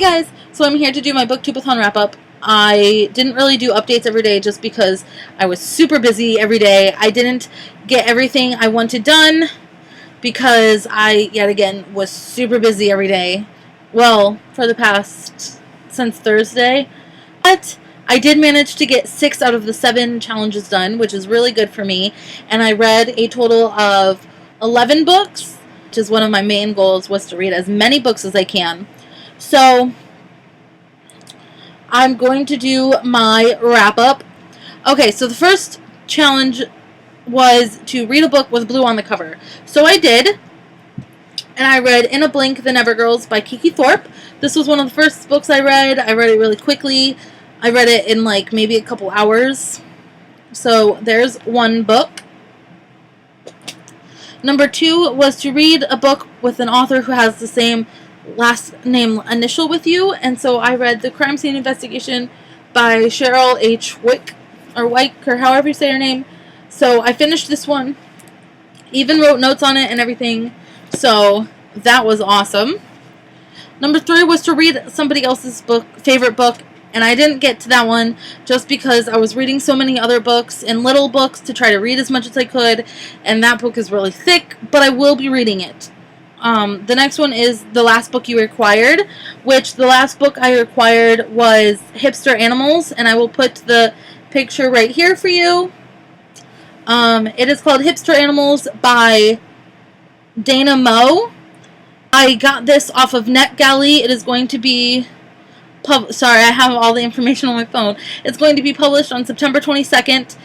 guys, so I'm here to do my Booktube-a-thon wrap-up. I didn't really do updates every day just because I was super busy every day. I didn't get everything I wanted done because I, yet again, was super busy every day. Well, for the past, since Thursday. But I did manage to get 6 out of the 7 challenges done, which is really good for me. And I read a total of 11 books, which is one of my main goals, was to read as many books as I can. So I'm going to do my wrap-up. Okay, so the first challenge was to read a book with blue on the cover. So I did, and I read In a Blink, The Never Girls by Kiki Thorpe. This was one of the first books I read. I read it really quickly. I read it in like maybe a couple hours. So there's one book. Number 2 was to read a book with an author who has the same last name initial with you, and so I read The Crime Scene Investigation by Cheryl H. Wick, or Wyke, or however you say her name. So I finished this one, even wrote notes on it and everything, so that was awesome. Number 3 was to read somebody else's favorite book, and I didn't get to that one just because I was reading so many other books and little books to try to read as much as I could, and that book is really thick, but I will be reading it. The next one is The Last Book You Required, which the last book I required was Hipster Animals, and I will put the picture right here for you. It is called Hipster Animals by Dana Moe. I got this off of Neck Ellie. It is going to be sorry, I have all the information on my phone. It's going to be published on September 22nd.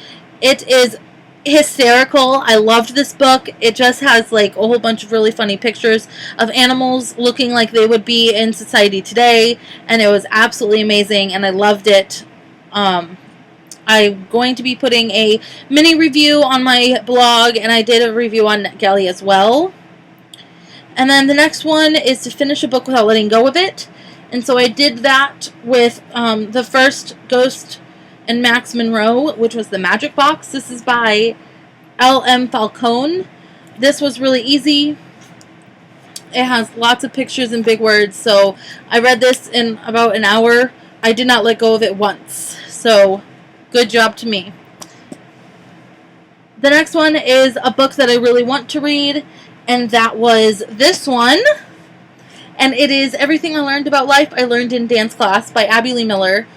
It is hysterical. I loved this book. It just has like a whole bunch of really funny pictures of animals looking like they would be in society today, and it was absolutely amazing, and I loved it. I'm going to be putting a mini review on my blog, and I did a review on Neck Ellie as well. And then the next one is to finish a book without letting go of it, and so I did that with the first Ghost and Max Monroe, which was The Magic Box. This is by L.M. Falcone. This was really easy. It has lots of pictures and big words, so I read this in about an hour. I did not let go of it once, so good job to me. The next one is a book that I really want to read, and that was this one. And it is Everything I Learned About Life I Learned in Dance Class by Abby Lee Miller.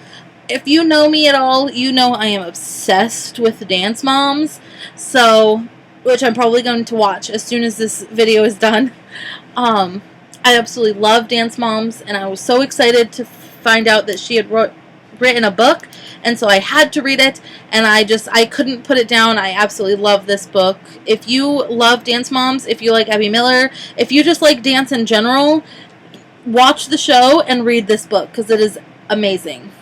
If you know me at all, you know I am obsessed with Dance Moms, so, which I'm probably going to watch as soon as this video is done. I absolutely love Dance Moms, and I was so excited to find out that she had written a book, and so I had to read it, and I couldn't put it down. I absolutely love this book. If you love Dance Moms, if you like Abby Miller, if you just like dance in general, watch the show and read this book, because it is amazing.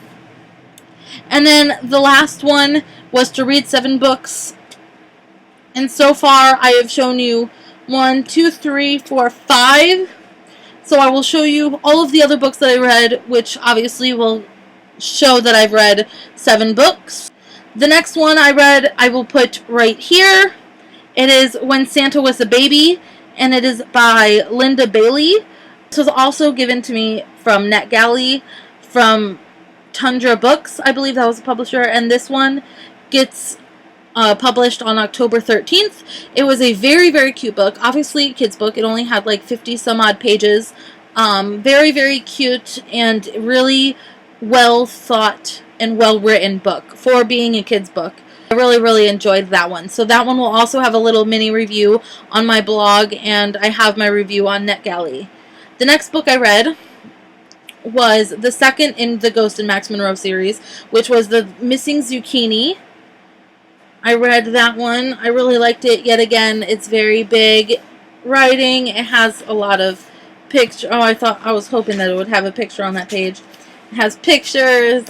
And then the last one was to read 7 books. And so far I have shown you 1, 2, 3, 4, 5. So I will show you all of the other books that I read, which obviously will show that I've read 7 books. The next one I read I will put right here. It is When Santa Was a Baby, and it is by Linda Bailey. This was also given to me from Neck Ellie, from Tundra Books, I believe that was the publisher, and this one gets published on October 13th. It was a very, very cute book. Obviously a kid's book. It only had like 50 some odd pages. Very, very cute and really well thought and well written book for being a kid's book. I really, really enjoyed that one. So that one will also have a little mini review on my blog, and I have my review on Neck Ellie. The next book I read was the second in the Ghost and Max Monroe series, which was the Missing Zucchini. I read that one. I really liked it. Yet again, it's very big writing. It has a lot of pictures. Oh, I was hoping that it would have a picture on that page. It has pictures.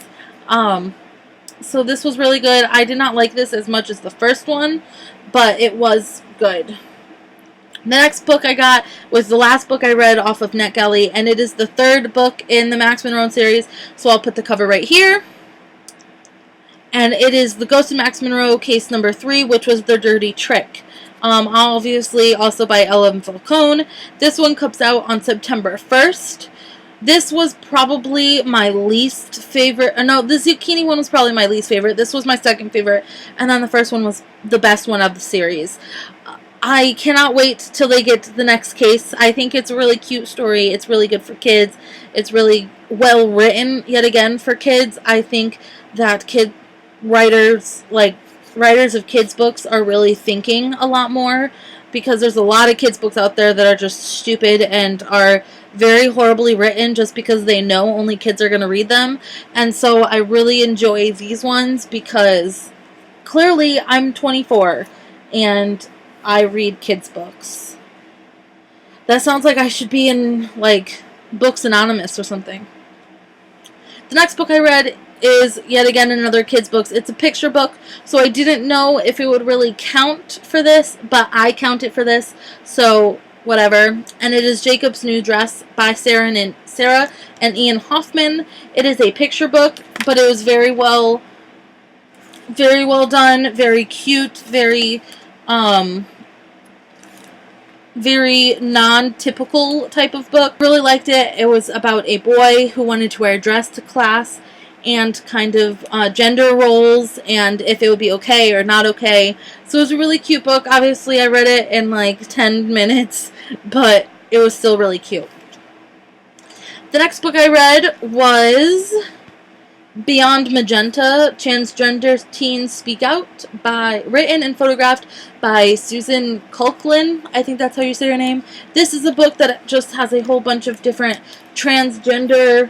So this was really good. I did not like this as much as the first one, but it was good. The next book I got was the last book I read off of Neck Ellie, and it is the 3rd book in the Max Monroe series, so I'll put the cover right here. And it is The Ghost of Max Monroe, case number 3, which was The Dirty Trick. Obviously also by L.M. Falcone. This one comes out on September 1st. This was probably my least favorite. No, the zucchini one was probably my least favorite. This was my second favorite. And then the first one was the best one of the series. I cannot wait till they get to the next case. I think it's a really cute story. It's really good for kids. It's really well written, yet again, for kids. I think that writers of kids books are really thinking a lot more, because there's a lot of kids books out there that are just stupid and are very horribly written just because they know only kids are going to read them. And so I really enjoy these ones because clearly I'm 24 and I read kids books. That sounds like I should be in like Books Anonymous or something. The next book I read is yet again another kids books. It's a picture book, so I didn't know if it would really count for this, but I count it for this, so whatever. And it is Jacob's New Dress by Sarah and Ian Hoffman. It is a picture book, but it was very well done, very cute, very non-typical type of book. Really liked it. It was about a boy who wanted to wear a dress to class and kind of gender roles and if it would be okay or not okay. So it was a really cute book. Obviously I read it in like 10 minutes, but it was still really cute. The next book I read was Beyond Magenta, Transgender Teens Speak Out, written and photographed by Susan Culklin. I think that's how you say her name. This is a book that just has a whole bunch of different transgender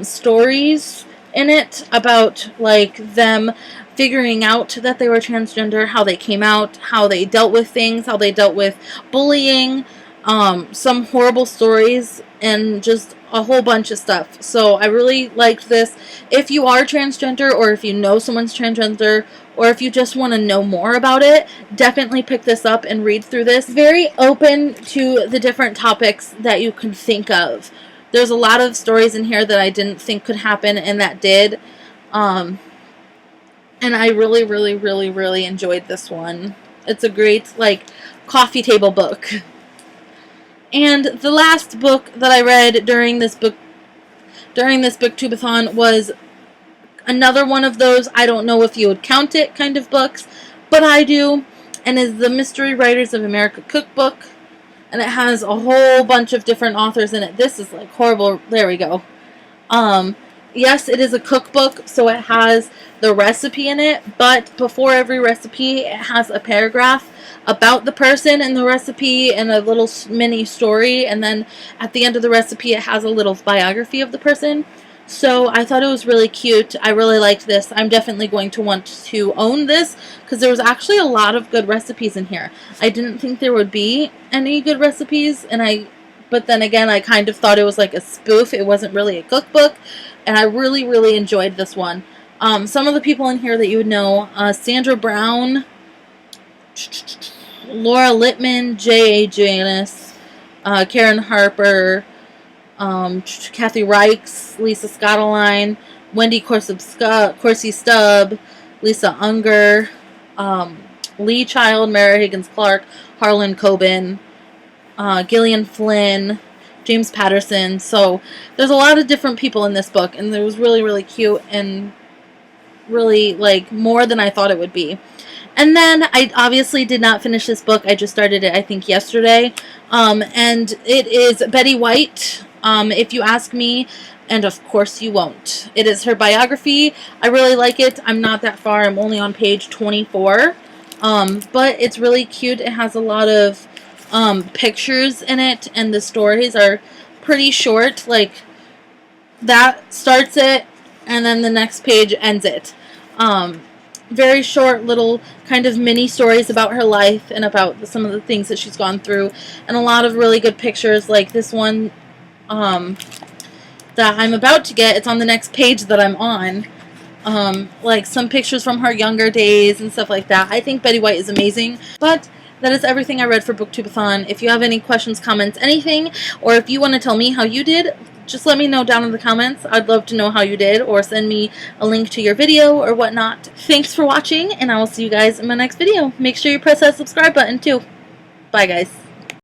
stories in it about like them figuring out that they were transgender, how they came out, how they dealt with things, how they dealt with bullying, some horrible stories, and just a whole bunch of stuff. So I really liked this. If you are transgender, or if you know someone's transgender, or if you just want to know more about it, definitely pick this up and read through this. Very open to the different topics that you can think of. There's a lot of stories in here that I didn't think could happen, and that did. And I really, really, really, really enjoyed this one. It's a great, like, coffee table book. And the last book that I read during this Booktube-a-thon was another one of those, I don't know if you would count it, kind of books, but I do, and is the Mystery Writers of America cookbook. And it has a whole bunch of different authors in it. This is like horrible. There we go. Yes, it is a cookbook, so it has the recipe in it, but before every recipe, it has a paragraph about the person and the recipe and a little mini story, and then at the end of the recipe, it has a little biography of the person. So I thought it was really cute. I really liked this. I'm definitely going to want to own this because there was actually a lot of good recipes in here. I didn't think there would be any good recipes, but then again, I kind of thought it was like a spoof. It wasn't really a cookbook, and I really, really enjoyed this one. Some of the people in here that you would know, Sandra Brown, Laura Littman, J.A. Janis, Karen Harper, Kathy Reichs, Lisa Scottoline, Wendy Corsi Stubb, Lisa Unger, Lee Child, Mara Higgins Clark, Harlan Coben, Gillian Flynn, James Patterson. So there's a lot of different people in this book, and it was really, really cute and really like more than I thought it would be. And then I obviously did not finish this book. I just started it, I think, yesterday. And it is Betty White, if you ask me, and of course you won't. It is her biography. I really like it. I'm not that far. I'm only on page 24. But it's really cute. It has a lot of pictures in it, and the stories are pretty short. Like, that starts it, and then the next page ends it. Very short little kind of mini stories about her life and about some of the things that she's gone through, and a lot of really good pictures, like this one that I'm about to get. It's on the next page that I'm on. Like some pictures from her younger days and stuff like that. I think Betty White is amazing. But that is everything I read for Booktube-a-thon. If you have any questions, comments, anything, or if you want to tell me how you did, just let me know down in the comments. I'd love to know how you did, or send me a link to your video or whatnot. Thanks for watching, and I will see you guys in my next video. Make sure you press that subscribe button too. Bye, guys.